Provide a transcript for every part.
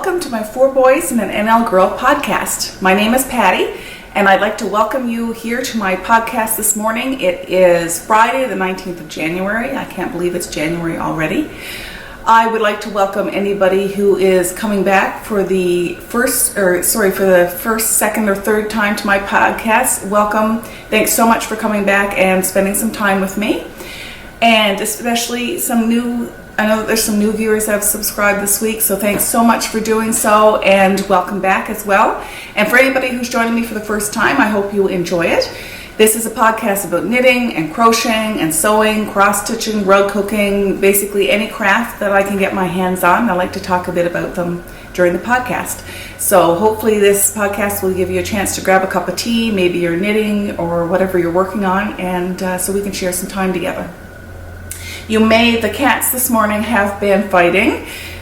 welcome to my Four Boys and an NL Girl podcast. My name is Patty, and I'd like to welcome you here to my podcast this morning. It is Friday, the 19th of January. I can't believe it's January already. I would like to welcome anybody who is coming back for the first, second, or third time to my podcast. Welcome. Thanks so much for coming back and spending some time with me. And especially I know that there's some new viewers that have subscribed this week, so thanks so much for doing so, and welcome back as well. And for anybody who's joining me for the first time, I hope you enjoy it. This is a podcast about knitting and crocheting and sewing, cross-stitching, rug cooking, basically any craft that I can get my hands on. I like to talk a bit about them during the podcast. So hopefully this podcast will give you a chance to grab a cup of tea, maybe you're knitting or whatever you're working on, and so we can share some time together. The cats this morning have been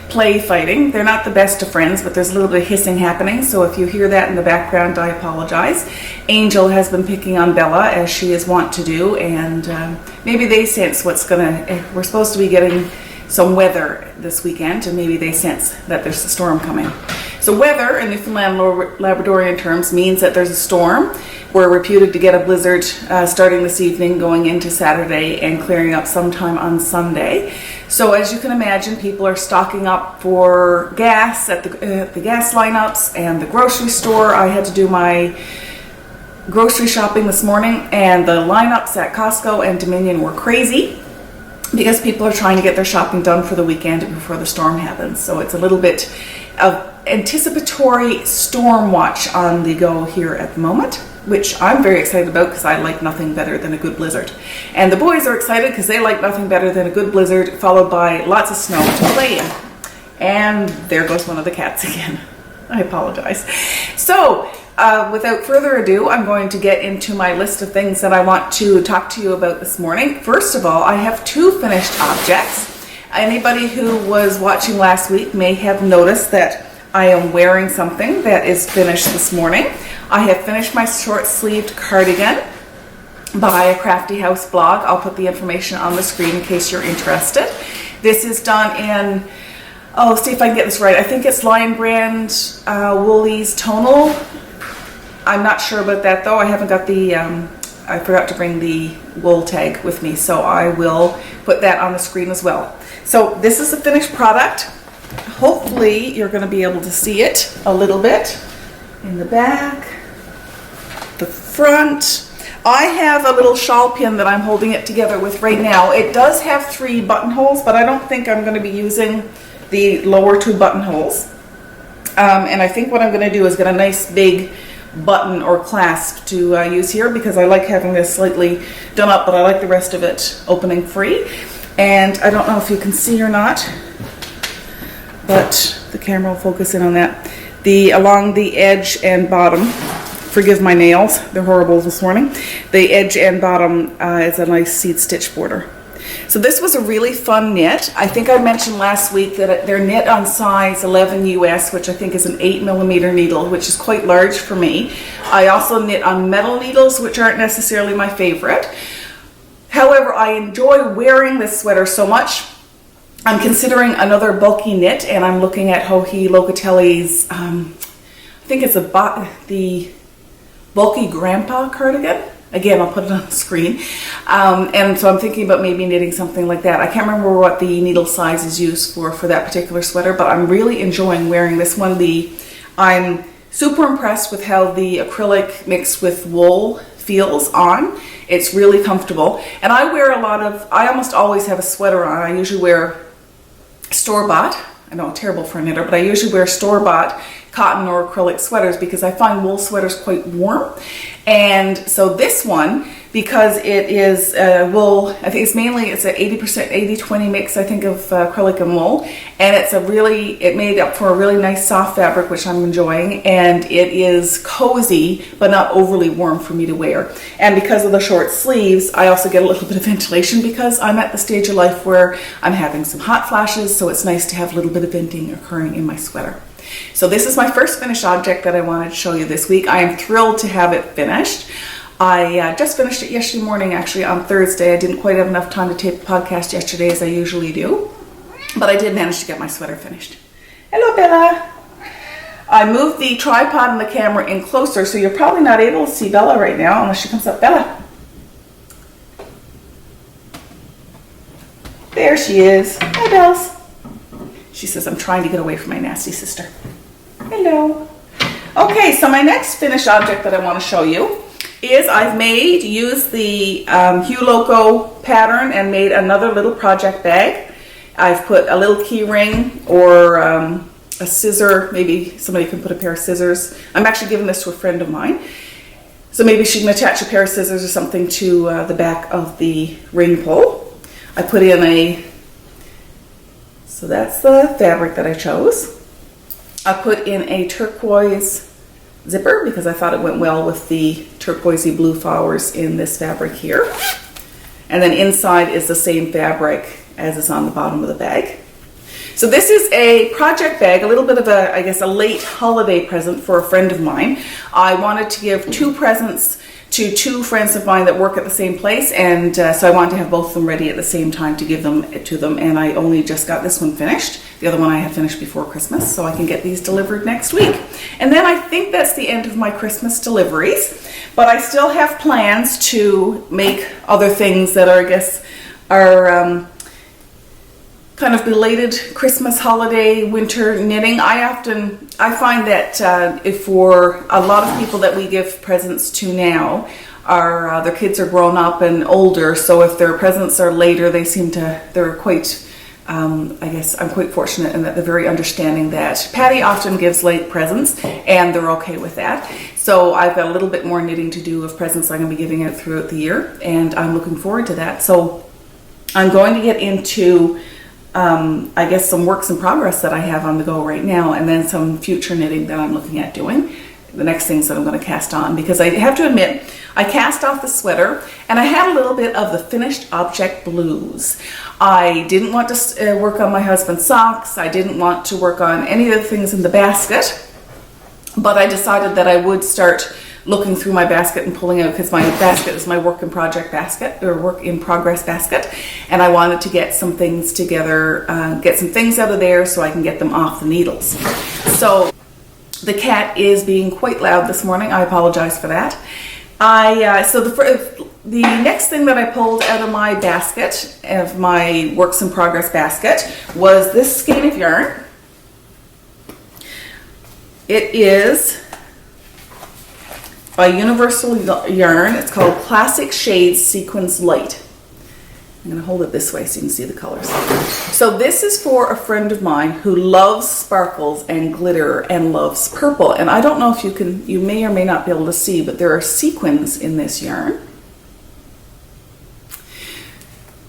play fighting. They're not the best of friends, but there's a little bit of hissing happening, so if you hear that in the background, I apologize. Angel has been picking on Bella, as she is wont to do, and maybe they sense we're supposed to be getting some weather this weekend, and maybe they sense that there's a storm coming. So weather in Newfoundland Labradorian terms means that there's a storm. We're reputed to get a blizzard starting this evening, going into Saturday, and clearing up sometime on Sunday. So as you can imagine, people are stocking up for gas at the gas lineups and the grocery store. I had to do my grocery shopping this morning, and the lineups at Costco and Dominion were crazy because people are trying to get their shopping done for the weekend before the storm happens. So it's a little bit of anticipatory storm watch on the go here at the moment, which I'm very excited about because I like nothing better than a good blizzard. And the boys are excited because they like nothing better than a good blizzard followed by lots of snow to play in. And there goes one of the cats again. I apologize. So without further ado, I'm going to get into my list of things that I want to talk to you about this morning. First of all, I have two finished objects. Anybody who was watching last week may have noticed that I am wearing something that is finished this morning. I have finished my short-sleeved cardigan by a Crafty House blog. I'll put the information on the screen in case you're interested. This is done in, see if I can get this right. I think it's Lion Brand Woolies Tonal. I'm not sure about that though. I haven't got I forgot to bring the wool tag with me, so I will put that on the screen as well. So this is the finished product. Hopefully you're going to be able to see it a little bit in the back, the front. I have a little shawl pin that I'm holding it together with right now. It does have 3 buttonholes, but I don't think I'm going to be using the lower 2 buttonholes. And I think what I'm going to do is get a nice big button or clasp to use here, because I like having this slightly done up, but I like the rest of it opening free. And I don't know if you can see or not, but the camera will focus in on that. Along the edge and bottom, forgive my nails, they're horrible this morning. The edge and bottom is a nice seed stitch border. So this was a really fun knit. I think I mentioned last week that they're knit on size 11 US, which I think is an 8mm needle, which is quite large for me. I also knit on metal needles, which aren't necessarily my favorite. However, I enjoy wearing this sweater so much. I'm considering another bulky knit, and I'm looking at Joji Locatelli's, I think it's the bulky grandpa cardigan. Again, I'll put it on the screen. And so I'm thinking about maybe knitting something like that. I can't remember what the needle size is used for that particular sweater, but I'm really enjoying wearing this one. I'm super impressed with how the acrylic mixed with wool feels on. It's really comfortable. And I almost always have a sweater on. I usually wear store-bought. I know, terrible for a knitter, but I usually wear store-bought cotton or acrylic sweaters because I find wool sweaters quite warm. And so this one, because it is wool, I think it's an 80%, 80-20 mix, I think, of acrylic and wool. And it made up for a really nice soft fabric, which I'm enjoying. And it is cozy, but not overly warm for me to wear. And because of the short sleeves, I also get a little bit of ventilation because I'm at the stage of life where I'm having some hot flashes. So it's nice to have a little bit of venting occurring in my sweater. So this is my first finished object that I wanted to show you this week. I am thrilled to have it finished. I just finished it yesterday morning, actually, on Thursday. I didn't quite have enough time to tape the podcast yesterday as I usually do, but I did manage to get my sweater finished. Hello, Bella. I moved the tripod and the camera in closer, so you're probably not able to see Bella right now unless she comes up. Bella. There she is. Hi, Bells. She says, I'm trying to get away from my nasty sister. Hello. Okay, so my next finished object that I want to show you is I've used the Hue Loco pattern and made another little project bag. I've put a little key ring or a scissor. Maybe somebody can put a pair of scissors. I'm actually giving this to a friend of mine. So maybe she can attach a pair of scissors or something to the back of the ring pull. I put in so that's the fabric that I chose. I put in a turquoise zipper because I thought it went well with the turquoisey blue flowers in this fabric here. And then inside is the same fabric as is on the bottom of the bag. So this is a project bag, a little bit of a late holiday present for a friend of mine. I wanted to give 2 presents to 2 friends of mine that work at the same place, and so I wanted to have both of them ready at the same time to give them to them, and I only just got this one finished. The other one I had finished before Christmas, so I can get these delivered next week. And then I think that's the end of my Christmas deliveries, but I still have plans to make other things that are, I guess, are kind of belated Christmas, holiday, winter knitting. I find that if for a lot of people that we give presents to now, their kids are grown up and older, so if their presents are later, they're quite, I guess I'm quite fortunate in that they're very understanding that Patty often gives late presents and they're okay with that. So I've got a little bit more knitting to do of presents I'm going to be giving out throughout the year, and I'm looking forward to that. So I'm going to get into I guess some works in progress that I have on the go right now, and then some future knitting that I'm looking at doing. The next things that I'm going to cast on, because I have to admit, I cast off the sweater and I had a little bit of the finished object blues. I didn't want to work on my husband's socks. I didn't want to work on any of the things in the basket, but I decided that I would start looking through my basket and pulling out, because my basket is my work in project basket or work in progress basket, and I wanted to get some things together, get some things out of there so I can get them off the needles. So the cat is being quite loud this morning. I apologize for that. So the next thing that I pulled out of my basket, of my works in progress basket, was this skein of yarn. It is by Universal Yarn. It's called Classic Shades Sequins Light. I'm going to hold it this way so you can see the colors. So this is for a friend of mine who loves sparkles and glitter and loves purple. And I don't know if you may or may not be able to see, but there are sequins in this yarn.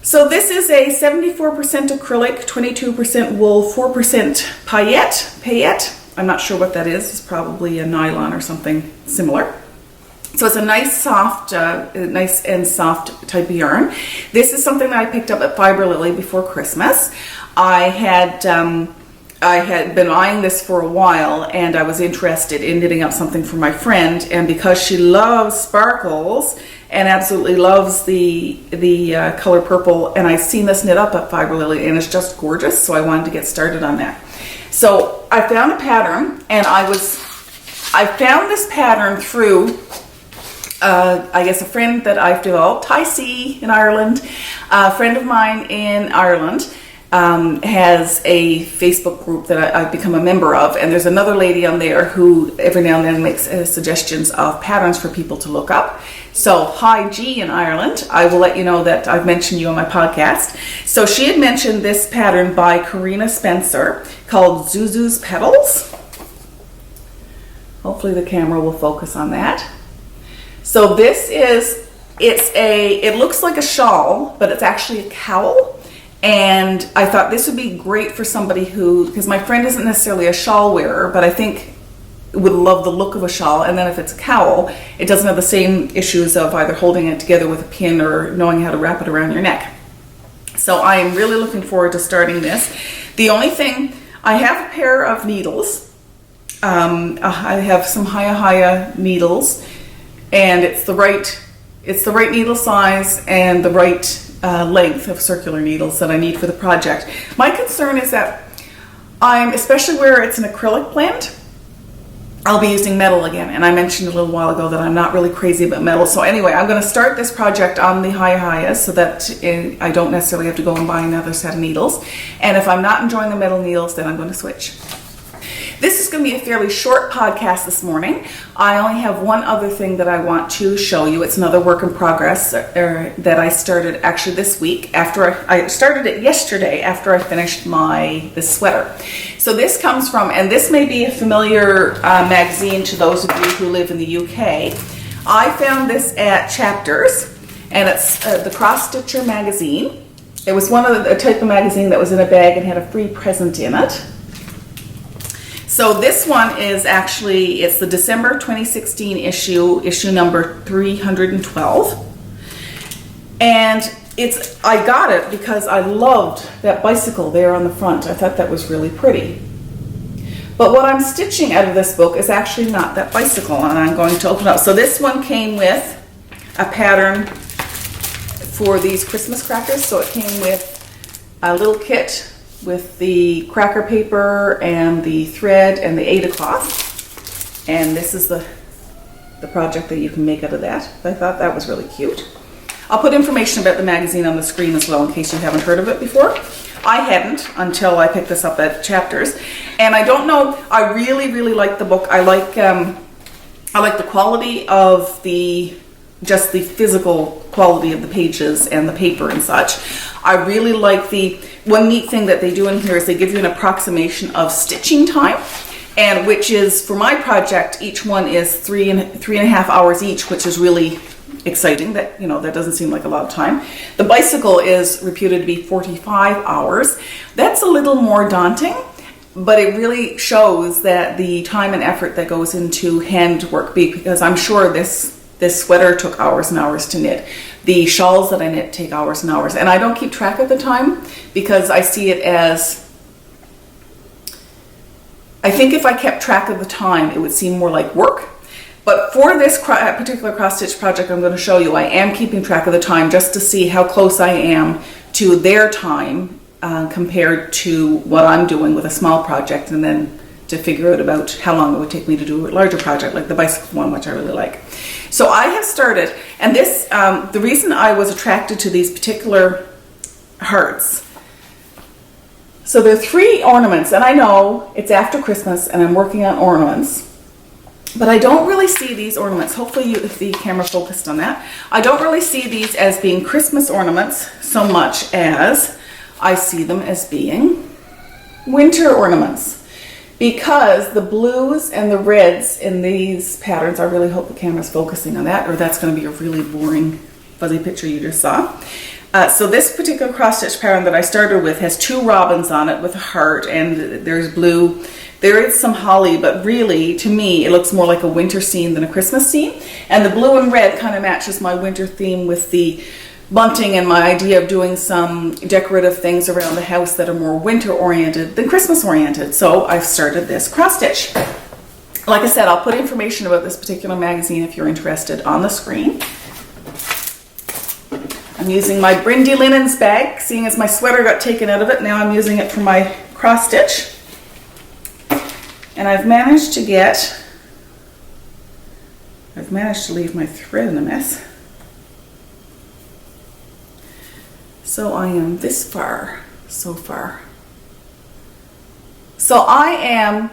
So this is a 74% acrylic, 22% wool, 4% paillette. I'm not sure what that is. It's probably a nylon or something similar. So it's a nice and soft type of yarn. This is something that I picked up at Fiber Lily before Christmas. I had been eyeing this for a while, and I was interested in knitting up something for my friend. And because she loves sparkles and absolutely loves the color purple, and I've seen this knit up at Fiber Lily, and it's just gorgeous. So I wanted to get started on that. So I found a pattern, and I found this pattern through I guess a friend that I've developed, Hi C in Ireland. A friend of mine in Ireland has a Facebook group that I've become a member of, and there's another lady on there who every now and then makes suggestions of patterns for people to look up. So Hi G in Ireland, I will let you know that I've mentioned you on my podcast. So she had mentioned this pattern by Karina Spencer called Zuzu's Petals. Hopefully the camera will focus on that. So this is, it looks like a shawl, but it's actually a cowl. And I thought this would be great for somebody because my friend isn't necessarily a shawl wearer, but I think would love the look of a shawl. And then if it's a cowl, it doesn't have the same issues of either holding it together with a pin or knowing how to wrap it around your neck. So I am really looking forward to starting this. The only thing, I have a pair of needles. I have some Haya needles, and it's the right needle size and the right length of circular needles that I need for the project. My concern is that especially where it's an acrylic blend, I'll be using metal again, and I mentioned a little while ago that I'm not really crazy about metal. So anyway, I'm going to start this project on the Hiya so that I don't necessarily have to go and buy another set of needles. And if I'm not enjoying the metal needles, then I'm going to switch. This is going to be a fairly short podcast this morning. I only have one other thing that I want to show you. It's another work in progress that I started actually this week. I started it yesterday after I finished this sweater. So this comes from, and this may be a familiar magazine to those of you who live in the UK. I found this at Chapters, and it's the Cross Stitcher magazine. It was one of the type of magazine that was in a bag and had a free present in it. So this one is actually, it's the December 2016 issue number 312. And I got it because I loved that bicycle there on the front. I thought that was really pretty. But what I'm stitching out of this book is actually not that bicycle, and I'm going to open it up. So this one came with a pattern for these Christmas crackers. So it came with a little kit with the cracker paper and the thread and the Aida cloth. And this is the project that you can make out of that. I thought that was really cute. I'll put information about the magazine on the screen as well in case you haven't heard of it before. I hadn't until I picked this up at Chapters. And I don't know, I really, really like the book. I like the quality of just the physical quality of the pages and the paper and such. I really like one neat thing that they do in here is they give you an approximation of stitching time, and which is, for my project, each one is three and a half hours each, which is really exciting. That doesn't seem like a lot of time. The bicycle is reputed to be 45 hours. That's a little more daunting, but it really shows that the time and effort that goes into handwork, because I'm sure this sweater took hours and hours to knit. The shawls that I knit take hours and hours. And I don't keep track of the time because I see it as, I think if I kept track of the time, it would seem more like work. But for this particular cross-stitch project I'm going to show you, I am keeping track of the time just to see how close I am to their time compared to what I'm doing with a small project, and then to figure out about how long it would take me to do a larger project like the bicycle one, which I really like. So I have started, and this, the reason I was attracted to these particular hearts, so there are 3 ornaments, and I know it's after Christmas and I'm working on ornaments, but I don't really see these ornaments, hopefully if the camera focused on that, I don't really see these as being Christmas ornaments so much as I see them as being winter ornaments. Because the blues and the reds in these patterns, I really hope the camera's focusing on that, or that's going to be a really boring, fuzzy picture you just saw. So this particular cross-stitch pattern that I started with has 2 robins on it with a heart, and there's blue. There is some holly, but really, to me, it looks more like a winter scene than a Christmas scene. And the blue and red kind of matches my winter theme with the bunting and my idea of doing some decorative things around the house that are more winter oriented than Christmas oriented. So I've started this cross stitch. Like I said, I'll put information about this particular magazine if you're interested on the screen. I'm using my Brindy Linens bag, seeing as my sweater got taken out of it. Now I'm using it for my cross stitch. And I've managed to leave my thread in a mess. So I am this far, so far. So I am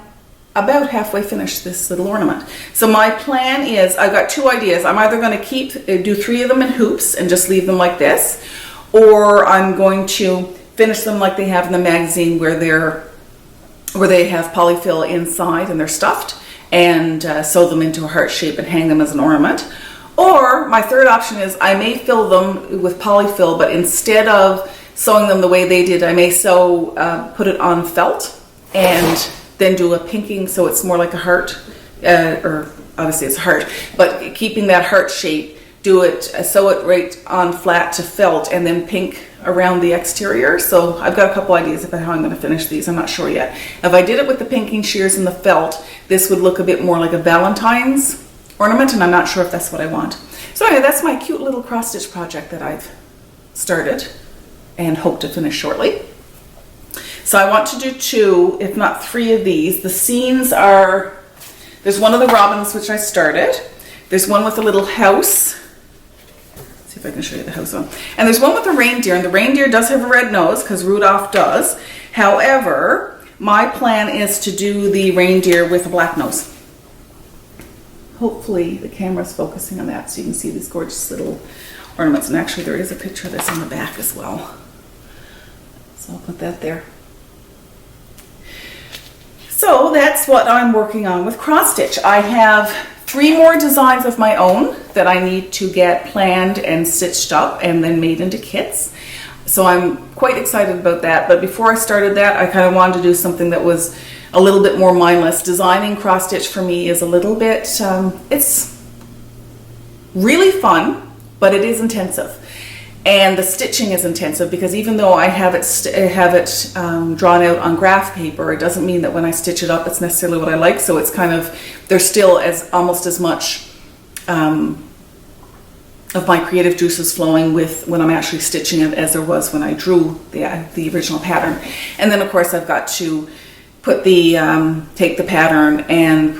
about halfway finished this little ornament. So my plan is, I've got 2 ideas. I'm either going to do 3 of them in hoops and just leave them like this, or I'm going to finish them like they have in the magazine where they have polyfill inside and they're stuffed, and sew them into a heart shape and hang them as an ornament. Or my third option is I may fill them with polyfill, but instead of sewing them the way they did, I may put it on felt and then do a pinking so it's more like a heart, or obviously it's a heart, but keeping that heart shape, sew it right on flat to felt and then pink around the exterior. So I've got a couple ideas about how I'm going to finish these. I'm not sure yet. If I did it with the pinking shears and the felt, this would look a bit more like a Valentine's ornament, and I'm not sure if that's what I want. So anyway, that's my cute little cross stitch project that I've started and hope to finish shortly. So I want to do 2, if not 3 of these. The scenes are There's one of the robins, which I started. There's one with a little house. Let's see if I can show you the house one. And there's one with a reindeer, and the reindeer does have a red nose because Rudolph does. However, my plan is to do the reindeer with a black nose. Hopefully the camera's focusing on that so you can see these gorgeous little ornaments. And actually there is a picture of this on the back as well. So I'll put that there. So that's what I'm working on with cross stitch. I have 3 more designs of my own that I need to get planned and stitched up and then made into kits. So I'm quite excited about that. But before I started that, I kind of wanted to do something that was a little bit more mindless. Designing cross stitch for me is a little bit, it's really fun, but it is intensive. And the stitching is intensive because even though I have it drawn out on graph paper, it doesn't mean that when I stitch it up it's necessarily what I like. So it's kind of, there's still almost as much of my creative juices flowing with when I'm actually stitching it as there was when I drew the original pattern. And then of course I've got to put take the pattern and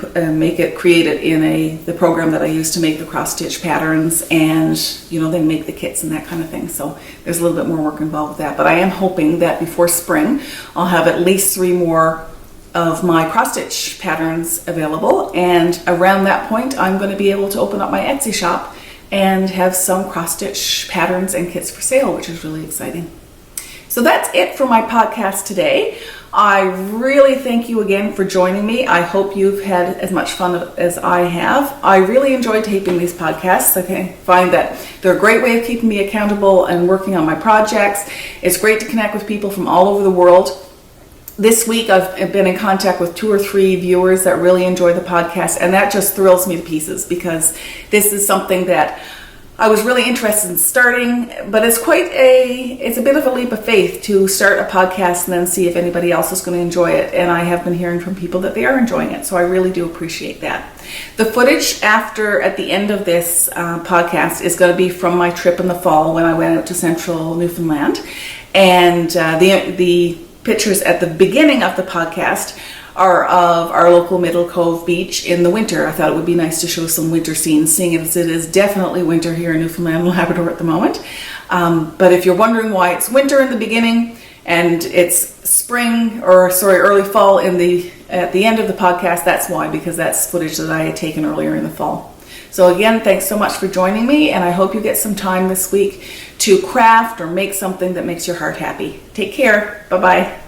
create it in the program that I use to make the cross stitch patterns, and then make the kits and that kind of thing. So there's a little bit more work involved with that, but I am hoping that before spring I'll have at least 3 more of my cross stitch patterns available, and around that point I'm going to be able to open up my Etsy shop and have some cross stitch patterns and kits for sale, which is really exciting. So that's it for my podcast today. I really thank you again for joining me. I hope you've had as much fun as I have. I really enjoy taping these podcasts. I find that they're a great way of keeping me accountable and working on my projects. It's great to connect with people from all over the world. This week I've been in contact with 2 or 3 viewers that really enjoy the podcast, and that just thrills me to pieces because this is something that I was really interested in starting, but it's a bit of a leap of faith to start a podcast and then see if anybody else is going to enjoy it. And I have been hearing from people that they are enjoying it, so I really do appreciate that. The footage at the end of this podcast is going to be from my trip in the fall when I went out to central Newfoundland, and the pictures at the beginning of the podcast are of our local Middle Cove beach in the winter. I thought it would be nice to show some winter scenes, seeing as it is definitely winter here in Newfoundland and Labrador at the moment. But if you're wondering why it's winter in the beginning and it's early fall at the end of the podcast, that's why, because that's footage that I had taken earlier in the fall. So again, thanks so much for joining me, and I hope you get some time this week to craft or make something that makes your heart happy. Take care. Bye-bye.